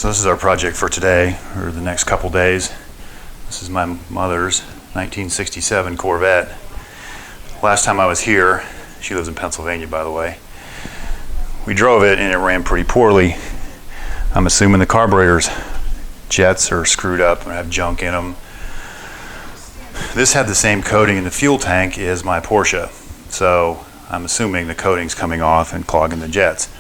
So this is our project for today, or the next couple days. This is my mother's 1967 Corvette. Last time I was here, she lives in Pennsylvania by the way, we drove it and it ran pretty poorly. I'm assuming the carburetor's jets are screwed up and have junk in them. This had the same coating in the fuel tank as my Porsche, so I'm assuming the coating's coming off and clogging the jets.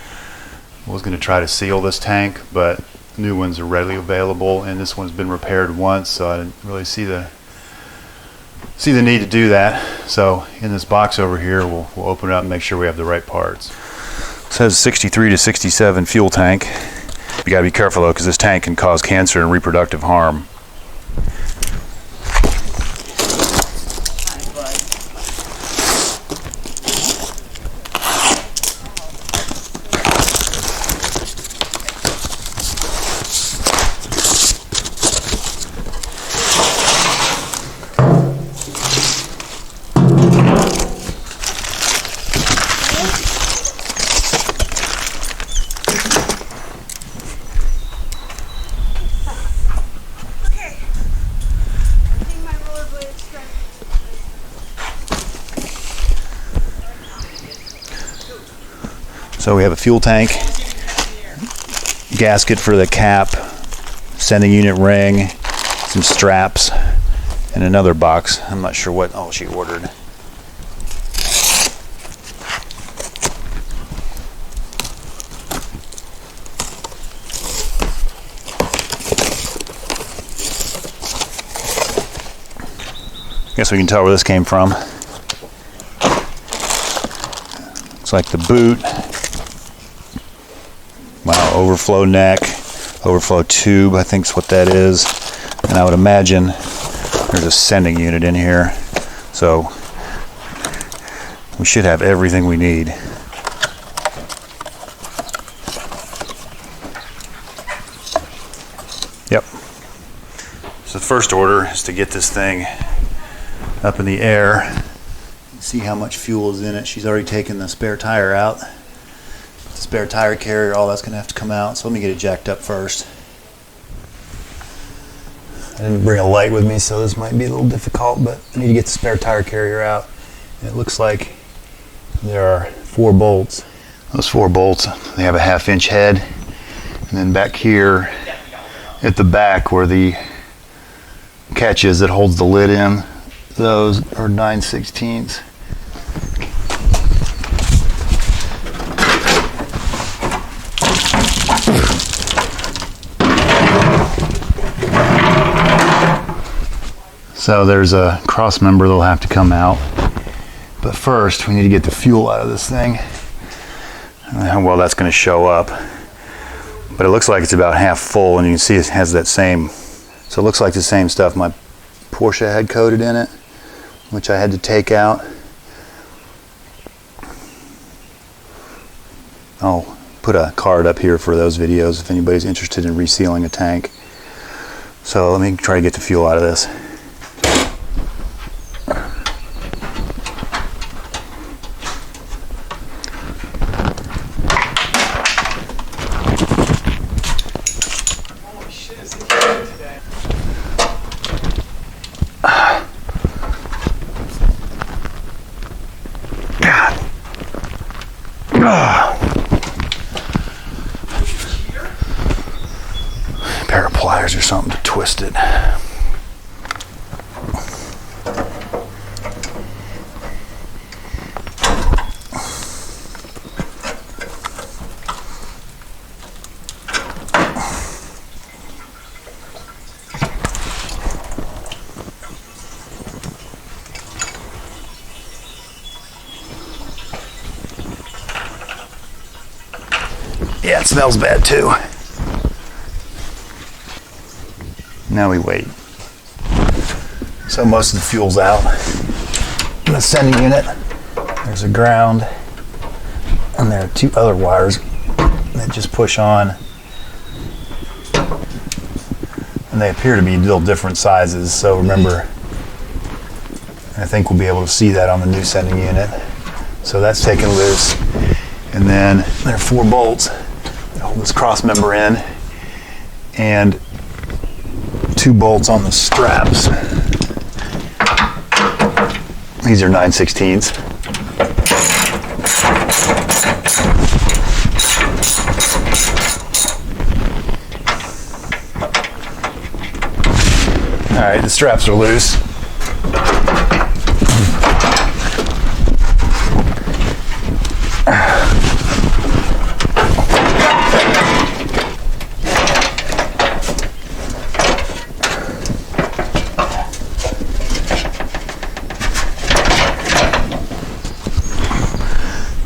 I was going to try to seal this tank, but new ones are readily available, and this one's been repaired once, so I didn't really see the need to do that. So in this box over here, we'll open it up and make sure we have the right parts. It says 63 to 67 fuel tank. You got to be careful though, because this tank can cause cancer and reproductive harm. So we have a fuel tank, gasket for the cap, sending unit ring, some straps, and another box. I'm not sure what all she ordered. Guess we can tell where this came from. Looks like the boot. Wow, overflow neck, overflow tube, I think is what that is. And I would imagine there's a sending unit in here. So we should have everything we need. Yep. So the first order is to get this thing up in the air. See how much fuel is in it. She's already taken the spare tire out. The spare tire carrier, all that's going to have to come out. So let me get it jacked up first. I didn't bring a light with me, so this might be a little difficult, but I need to get the spare tire carrier out. And it looks like there are 4 bolts. Those 4 bolts, they have a 1/2 inch head. And then back here at the back where the catch is that holds the lid in, those are 9/16. So there's a cross member that'll have to come out. But first, we need to get the fuel out of this thing. How well that's going to show up. But it looks like it's about half full, and you can see it has that same, so it looks like the same stuff my Porsche had coated in it, which I had to take out. I'll put a card up here for those videos if anybody's interested in resealing a tank. So let me try to get the fuel out of this. Pair of pliers or something to twist it. Yeah, it smells bad too. Now we wait. So most of the fuel's out. In the sending unit, there's a ground, and there are 2 other wires that just push on. And they appear to be little different sizes, so remember, I think we'll be able to see that on the new sending unit. So that's taken loose. And then there are 4 bolts that hold this cross member in. and 2 bolts on the straps. These are 9/16. All right, the straps are loose.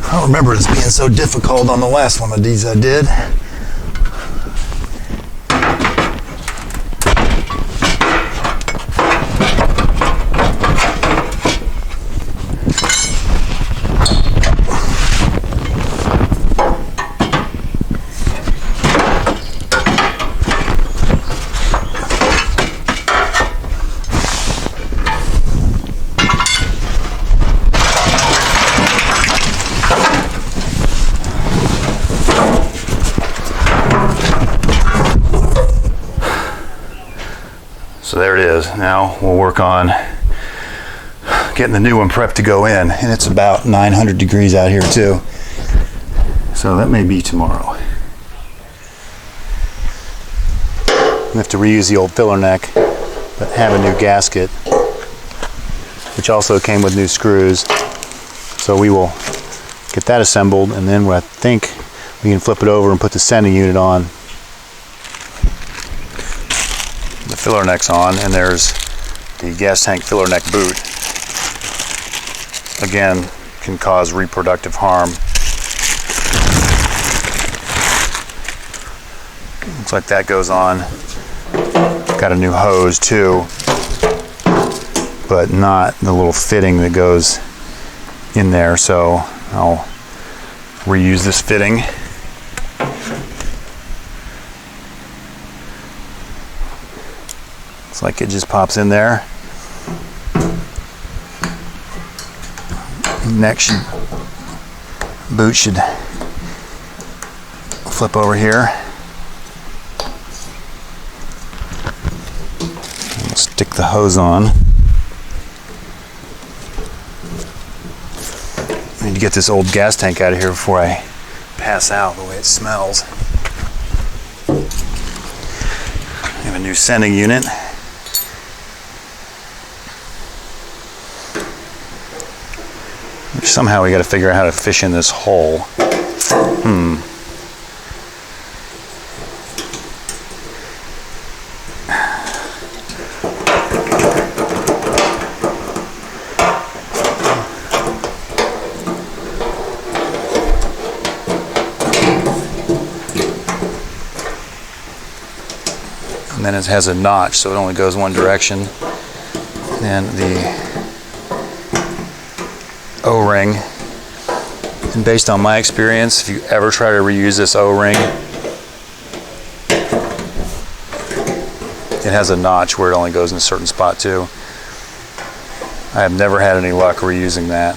I don't remember this being so difficult on the last one of these I did. So there it is. Now we'll work on getting the new one prepped to go in, and it's about 900 degrees out here too. So that may be tomorrow. We have to reuse the old filler neck, but have a new gasket, which also came with new screws. So we will get that assembled, and then I think we can flip it over and put the sending unit on. The filler neck's on, and there's the gas tank filler neck boot. Again, can cause reproductive harm. Looks like that goes on. Got a new hose too, but not the little fitting that goes in there, so I'll reuse this fitting. Looks like it just pops in there. Boot should flip over here. We'll stick the hose on. I need to get this old gas tank out of here before I pass out, the way it smells. We have a new sending unit. Somehow we got to figure out how to fish in this hole. And then it has a notch, so it only goes one direction. And the O-ring, and based on my experience, if you ever try to reuse this O-ring, it has a notch where it only goes in a certain spot too. I have never had any luck reusing that.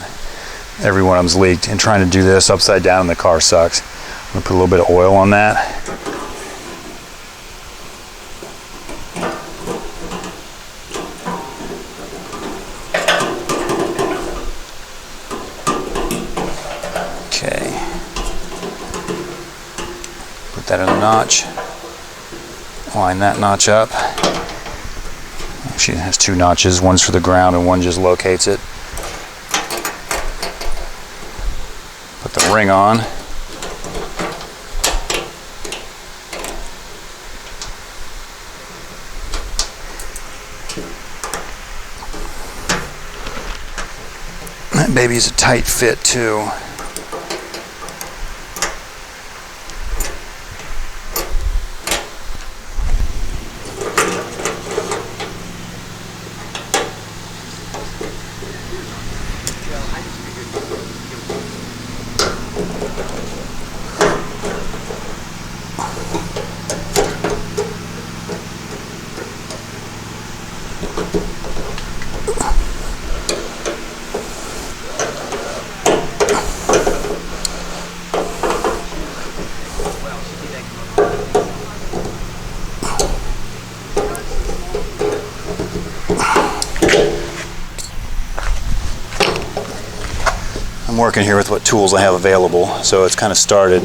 Every one of them's leaked, and trying to do this upside down in the car sucks. I'm gonna put a little bit of oil on that. That in a notch, line that notch up. She has 2 notches, one's for the ground and one just locates it. Put the ring on. That baby's a tight fit too. working here with what tools I have available, so it's kind of started.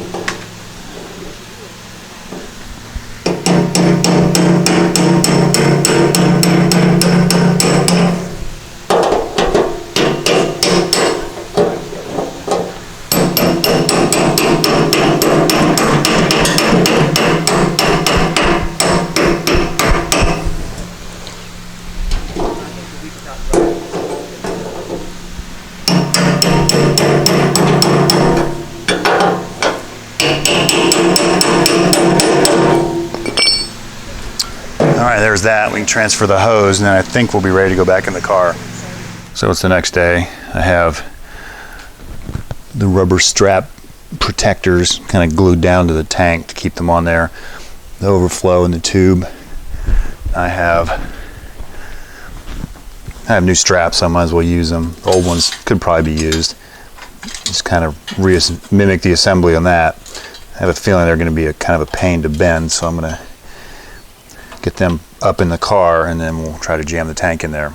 Alright, there's that. We can transfer the hose, and then I think we'll be ready to go back in the car. So it's the next day. I have the rubber strap protectors kind of glued down to the tank to keep them on there. The overflow in the tube. I have new straps, so I might as well use them. The old ones could probably be used. Just kind of mimic the assembly on that. I have a feeling they're going to be a kind of a pain to bend, so I'm going to get them up in the car, and then we'll try to jam the tank in there.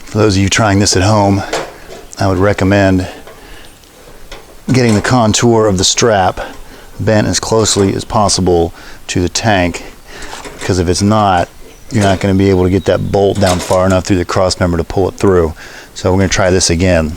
For those of you trying this at home, I would recommend getting the contour of the strap bent as closely as possible to the tank, because if it's not, you're not going to be able to get that bolt down far enough through the cross member to pull it through. So we're going to try this again.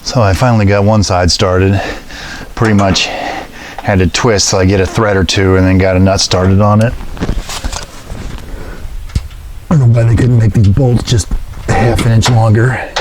So I finally got one side started. Pretty much had to twist till I get a thread or two, and then got a nut started on it. I don't know why they couldn't make these bolts just a half an inch longer.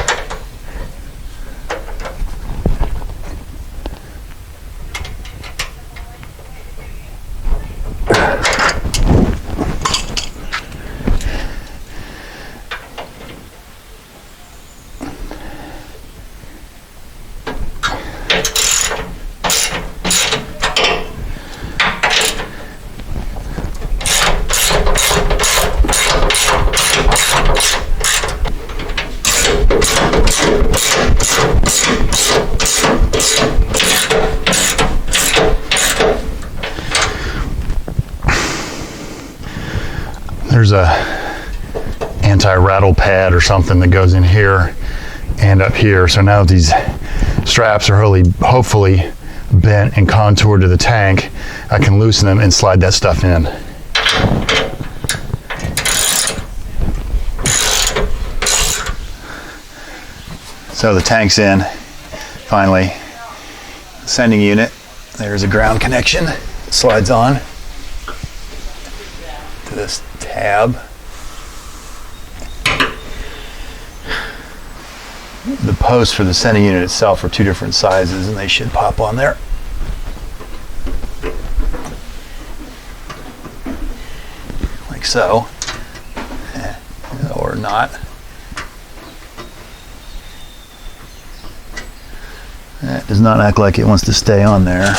There's a anti-rattle pad or something that goes in here and up here. So now these straps are hopefully bent and contoured to the tank, I can loosen them and slide that stuff in. So the tank's in, finally. Sending unit, there's a ground connection. It slides on to this tab. The posts for the sending unit itself are two different sizes, and they should pop on there. Like so. Or not. That does not act like it wants to stay on there.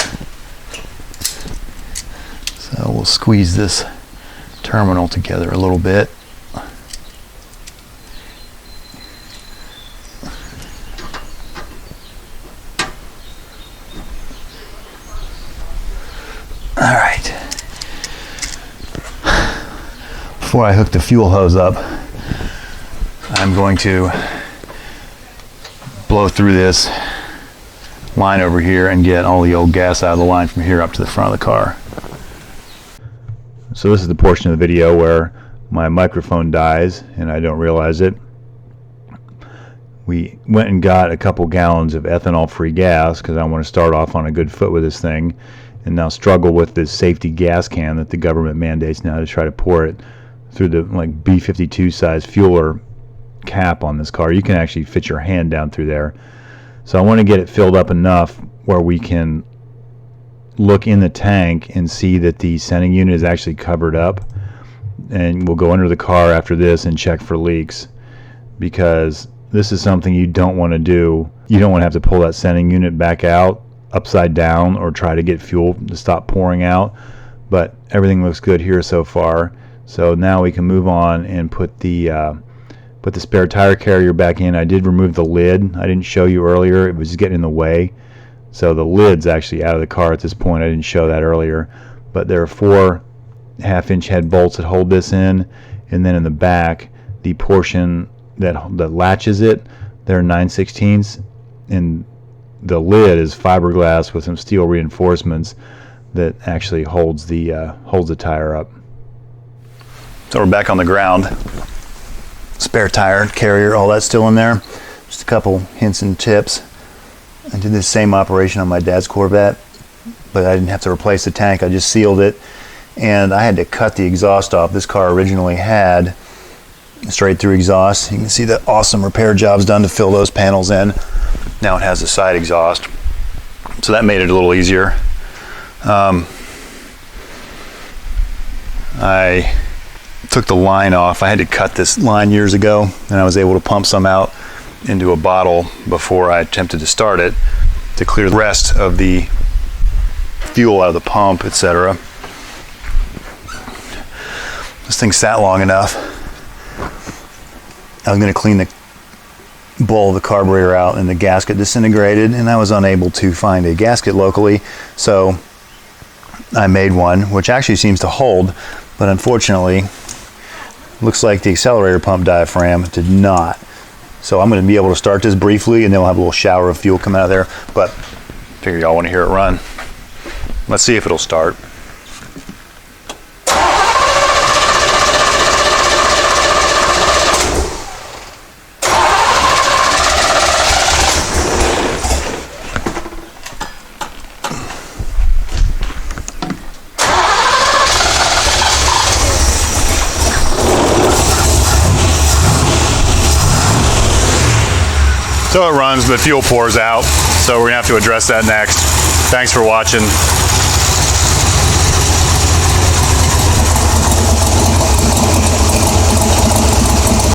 So we'll squeeze this terminal together a little bit. All right. Before I hook the fuel hose up, I'm going to blow through this line over here and get all the old gas out of the line from here up to the front of the car. So this is the portion of the video where my microphone dies and I don't realize it. We went and got a couple gallons of ethanol-free gas because I want to start off on a good foot with this thing, and now struggle with this safety gas can that the government mandates now to try to pour it through the like B52 size fueler cap on this car. You can actually fit your hand down through there. So I want to get it filled up enough where we can look in the tank and see that the sending unit is actually covered up, and we'll go under the car after this and check for leaks, because this is something you don't want to do. You don't want to have to pull that sending unit back out upside down or try to get fuel to stop pouring out. But everything looks good here so far, so now we can move on and put the spare tire carrier back in. I did remove the lid. I didn't show you earlier. It was getting in the way. So the lid's actually out of the car at this point. I didn't show that earlier. But there are 4 half-inch head bolts that hold this in. And then in the back, the portion that latches it, they're 9/16. And the lid is fiberglass with some steel reinforcements that actually holds the tire up. So we're back on the ground. Spare tire, carrier, all that's still in there. Just a couple hints and tips. I did the same operation on my dad's Corvette, but I didn't have to replace the tank. I just sealed it, and I had to cut the exhaust off. This car originally had straight through exhaust. You can see the awesome repair jobs done to fill those panels in. Now it has a side exhaust, so that made it a little easier. I took the line off. I had to cut this line years ago, and I was able to pump some out into a bottle before I attempted to start it to clear the rest of the fuel out of the pump, etc. This thing sat long enough. I was going to clean the bowl of the carburetor out, and the gasket disintegrated, and I was unable to find a gasket locally, so I made one, which actually seems to hold, but unfortunately looks like the accelerator pump diaphragm did not. So I'm going to be able to start this briefly, and then we'll have a little shower of fuel come out of there, but I figure y'all want to hear it run. Let's see if it'll start. So it runs, but fuel pours out, so we're gonna have to address that next. Thanks for watching.